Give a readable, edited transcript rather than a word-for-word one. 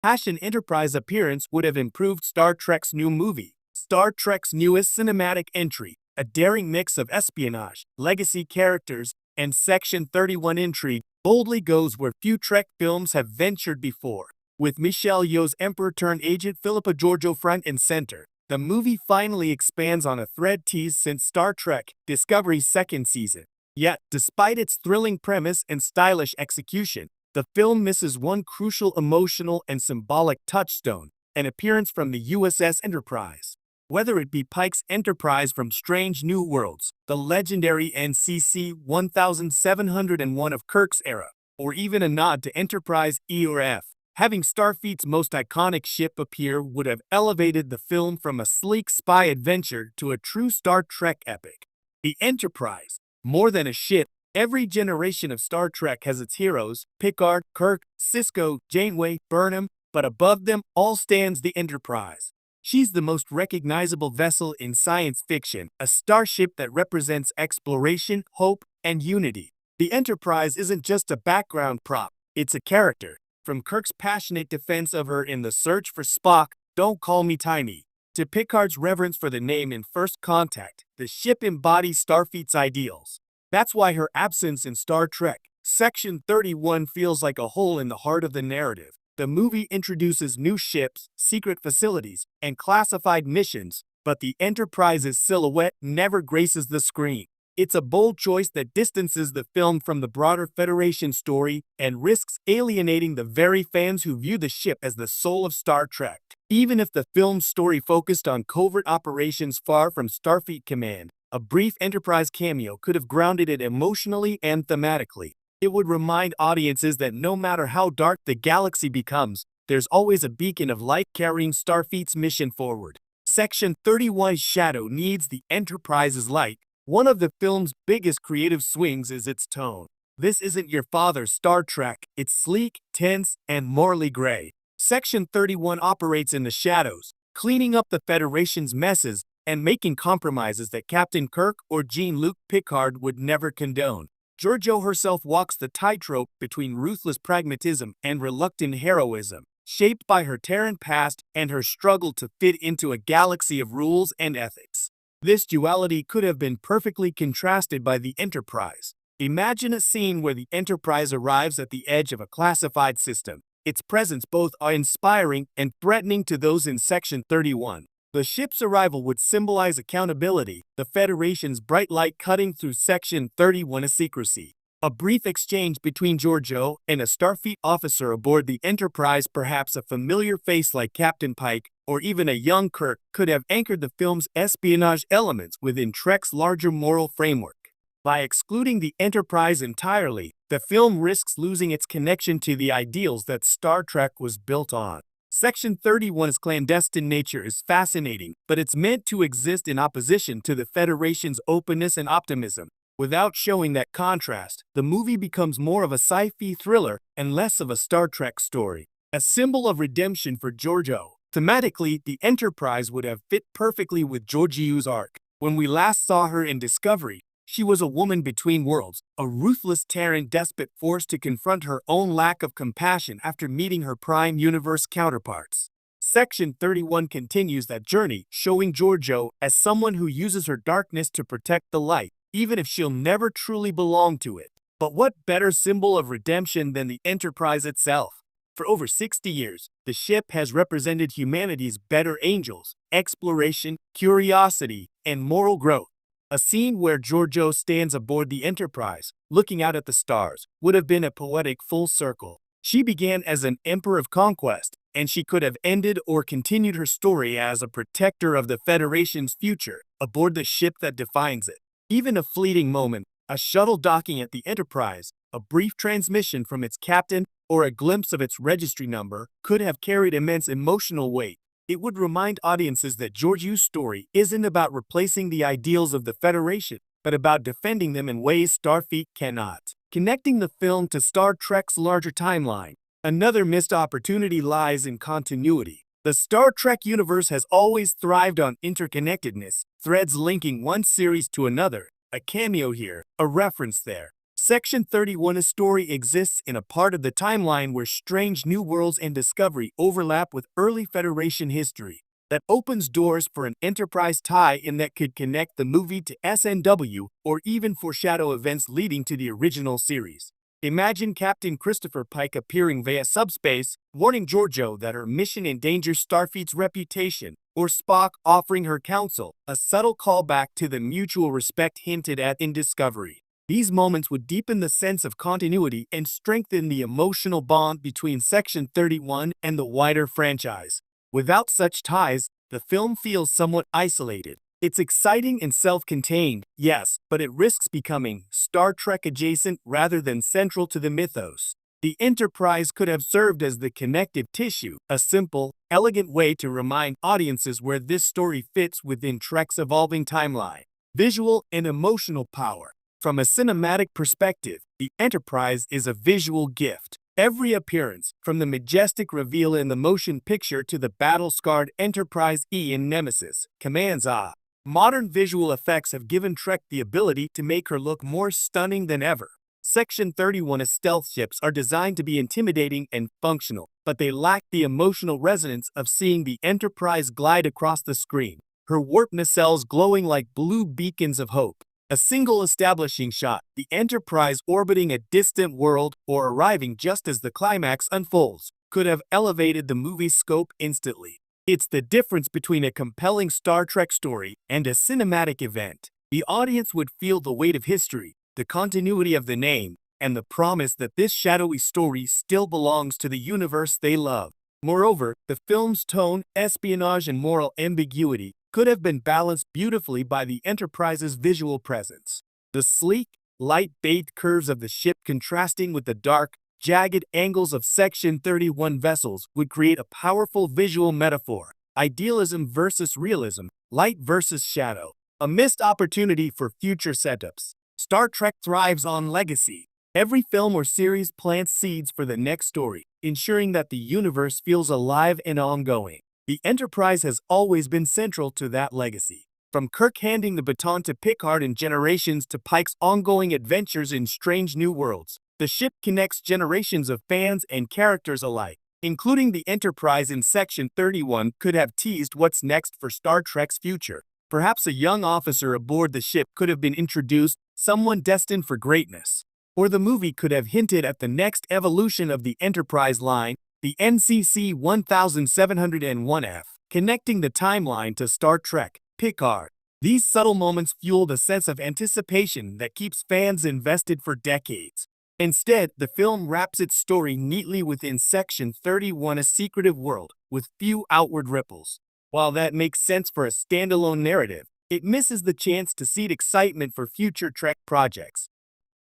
An Enterprise appearance would have improved Star Trek's new movie. Star Trek's newest cinematic entry, a daring mix of espionage, legacy characters, and Section 31 intrigue, boldly goes where few Trek films have ventured before. With Michelle Yeoh's Emperor-turned-agent Philippa Georgiou front and center, the movie finally expands on a thread teased since Star Trek Discovery's second season. Yet, despite its thrilling premise and stylish execution, the film misses one crucial emotional and symbolic touchstone, an appearance from the USS Enterprise. Whether it be Pike's Enterprise from Strange New Worlds, the legendary NCC-1701 of Kirk's era, or even a nod to Enterprise E or F, having Starfleet's most iconic ship appear would have elevated the film from a sleek spy adventure to a true Star Trek epic. The Enterprise, more than a ship, every generation of Star Trek has its heroes: Picard, Kirk, Sisko, Janeway, Burnham, but above them all stands the Enterprise. She's the most recognizable vessel in science fiction, a starship that represents exploration, hope, and unity. The Enterprise isn't just a background prop, it's a character. From Kirk's passionate defense of her in The Search for Spock, Don't Call Me Tiny, to Picard's reverence for the name in First Contact, the ship embodies Starfleet's ideals. That's why her absence in Star Trek Section 31 feels like a hole in the heart of the narrative. The movie introduces new ships, secret facilities, and classified missions, but the Enterprise's silhouette never graces the screen. It's a bold choice that distances the film from the broader Federation story and risks alienating the very fans who view the ship as the soul of Star Trek. Even if the film's story focused on covert operations far from Starfleet Command, a brief Enterprise cameo could have grounded it emotionally and thematically. It would remind audiences that no matter how dark the galaxy becomes, there's always a beacon of light carrying Starfleet's mission forward. Section 31's shadow needs the Enterprise's light. One of the film's biggest creative swings is its tone. This isn't your father's Star Trek. It's sleek, tense, and morally gray. Section 31 operates in the shadows, cleaning up the Federation's messes and making compromises that Captain Kirk or Jean-Luc Picard would never condone. Georgiou herself walks the tightrope between ruthless pragmatism and reluctant heroism, shaped by her Terran past and her struggle to fit into a galaxy of rules and ethics. This duality could have been perfectly contrasted by the Enterprise. Imagine a scene where the Enterprise arrives at the edge of a classified system, its presence both inspiring and threatening to those in Section 31. The ship's arrival would symbolize accountability, the Federation's bright light cutting through Section 31 of secrecy. A brief exchange between Georgiou and a Starfleet officer aboard the Enterprise, perhaps a familiar face like Captain Pike, or even a young Kirk, could have anchored the film's espionage elements within Trek's larger moral framework. By excluding the Enterprise entirely, the film risks losing its connection to the ideals that Star Trek was built on. Section 31's clandestine nature is fascinating, but it's meant to exist in opposition to the Federation's openness and optimism. Without showing that contrast, the movie becomes more of a sci-fi thriller and less of a Star Trek story. A symbol of redemption for Georgiou. Thematically, the Enterprise would have fit perfectly with Georgiou's arc. When we last saw her in Discovery, she was a woman between worlds, a ruthless Terran despot forced to confront her own lack of compassion after meeting her Prime Universe counterparts. Section 31 continues that journey, showing Georgiou as someone who uses her darkness to protect the light, even if she'll never truly belong to it. But what better symbol of redemption than the Enterprise itself? For over 60 years, the ship has represented humanity's better angels, exploration, curiosity, and moral growth. A scene where Georgiou stands aboard the Enterprise, looking out at the stars, would have been a poetic full circle. She began as an emperor of conquest, and she could have ended or continued her story as a protector of the Federation's future, aboard the ship that defines it. Even a fleeting moment, a shuttle docking at the Enterprise, a brief transmission from its captain, or a glimpse of its registry number, could have carried immense emotional weight. It would remind audiences that Georgiou's story isn't about replacing the ideals of the Federation, but about defending them in ways Starfleet cannot. Connecting the film to Star Trek's larger timeline. Another missed opportunity lies in continuity. The Star Trek universe has always thrived on interconnectedness, threads linking one series to another, a cameo here, a reference there. Section 31's story exists in a part of the timeline where strange new worlds and discovery overlap with early Federation history. That opens doors for an Enterprise tie-in that could connect the movie to SNW or even foreshadow events leading to the original series. Imagine Captain Christopher Pike appearing via subspace, warning Georgiou that her mission endangers Starfleet's reputation, or Spock offering her counsel, a subtle callback to the mutual respect hinted at in Discovery. These moments would deepen the sense of continuity and strengthen the emotional bond between Section 31 and the wider franchise. Without such ties, the film feels somewhat isolated. It's exciting and self-contained, yes, but it risks becoming Star Trek adjacent rather than central to the mythos. The Enterprise could have served as the connective tissue, a simple, elegant way to remind audiences where this story fits within Trek's evolving timeline. Visual and emotional power. From a cinematic perspective, the Enterprise is a visual gift. Every appearance, from the majestic reveal in the motion picture to the battle-scarred Enterprise E in Nemesis, commands awe. Modern visual effects have given Trek the ability to make her look more stunning than ever. Section 31's stealth ships are designed to be intimidating and functional, but they lack the emotional resonance of seeing the Enterprise glide across the screen, her warp nacelles glowing like blue beacons of hope. A single establishing shot, the Enterprise orbiting a distant world or arriving just as the climax unfolds, could have elevated the movie's scope instantly. It's the difference between a compelling Star Trek story and a cinematic event. The audience would feel the weight of history, the continuity of the name, and the promise that this shadowy story still belongs to the universe they love. Moreover, the film's tone, espionage, and moral ambiguity could have been balanced beautifully by the Enterprise's visual presence. The sleek, light-bathed curves of the ship contrasting with the dark, jagged angles of Section 31 vessels would create a powerful visual metaphor. Idealism versus realism, light versus shadow. A missed opportunity for future setups. Star Trek thrives on legacy. Every film or series plants seeds for the next story, ensuring that the universe feels alive and ongoing. The Enterprise has always been central to that legacy. From Kirk handing the baton to Picard in Generations to Pike's ongoing adventures in strange new worlds, the ship connects generations of fans and characters alike. Including the Enterprise in Section 31 could have teased what's next for Star Trek's future. Perhaps a young officer aboard the ship could have been introduced, someone destined for greatness. Or the movie could have hinted at the next evolution of the Enterprise line, the NCC 1701F, connecting the timeline to Star Trek, Picard. These subtle moments fuel the sense of anticipation that keeps fans invested for decades. Instead, the film wraps its story neatly within Section 31's secretive world, with few outward ripples. While that makes sense for a standalone narrative, it misses the chance to seed excitement for future Trek projects.